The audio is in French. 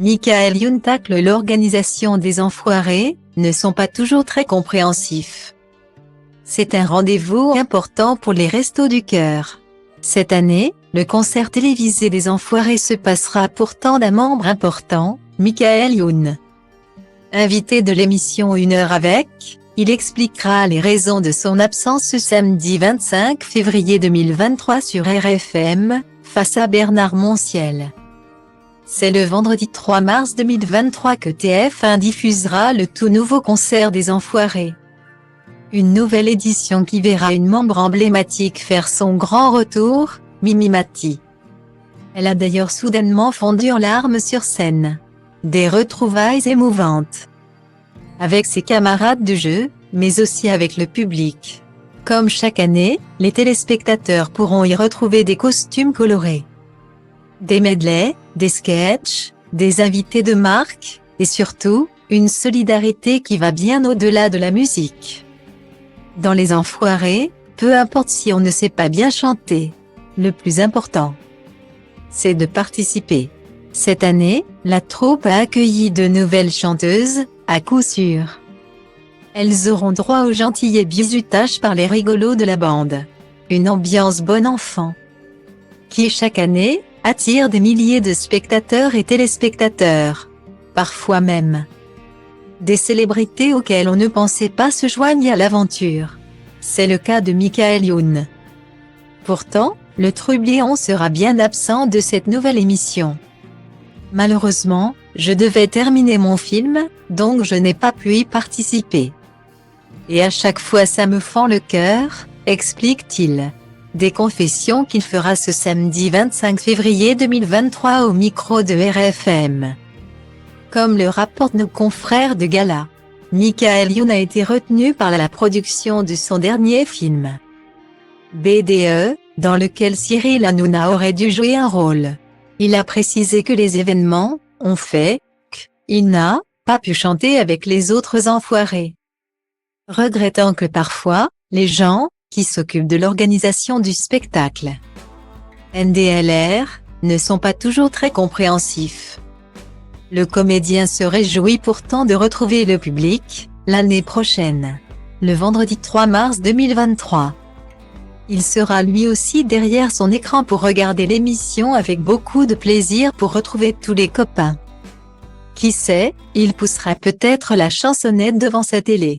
Michael Youn tacle l'organisation des Enfoirés, ne sont pas toujours très compréhensifs. C'est un rendez-vous important pour les Restos du Cœur. Cette année, le concert télévisé des Enfoirés se passera pourtant d'un membre important, Michael Youn. Invité de l'émission 1 heure avec, il expliquera les raisons de son absence ce samedi 25 février 2023 sur RFM, face à Bernard Montiel. C'est le vendredi 3 mars 2023 que TF1 diffusera le tout nouveau concert des Enfoirés. Une nouvelle édition qui verra une membre emblématique faire son grand retour, Mimi Mati. Elle a d'ailleurs soudainement fondu en larmes sur scène. Des retrouvailles émouvantes. Avec ses camarades de jeu, mais aussi avec le public. Comme chaque année, les téléspectateurs pourront y retrouver des costumes colorés. Des medleys, des sketchs, des invités de marque, et surtout, une solidarité qui va bien au-delà de la musique. Dans les Enfoirés, peu importe si on ne sait pas bien chanter. Le plus important, c'est de participer. Cette année, la troupe a accueilli de nouvelles chanteuses, à coup sûr. Elles auront droit au gentillet bizutage par les rigolos de la bande. Une ambiance bon enfant. Qui chaque année, attire des milliers de spectateurs et téléspectateurs. Parfois même. Des célébrités auxquelles on ne pensait pas se joignent à l'aventure. C'est le cas de Michael Youn. Pourtant, le trublion sera bien absent de cette nouvelle émission. Malheureusement, je devais terminer mon film, donc je n'ai pas pu y participer. Et à chaque fois ça me fend le cœur, explique-t-il. Des confessions qu'il fera ce samedi 25 février 2023 au micro de RFM. Comme le rapportent nos confrères de Gala, Michael Youn a été retenu par la production de son dernier film. BDE, dans lequel Cyril Hanouna aurait dû jouer un rôle. Il a précisé que les événements ont fait qu'il n'a pas pu chanter avec les autres Enfoirés. Regrettant que parfois, les gens qui s'occupent de l'organisation du spectacle NDLR ne sont pas toujours très compréhensifs. Le comédien se réjouit pourtant de retrouver le public l'année prochaine, le vendredi 3 mars 2023. Il sera lui aussi derrière son écran pour regarder l'émission avec beaucoup de plaisir pour retrouver tous les copains. Qui sait, il poussera peut-être la chansonnette devant sa télé.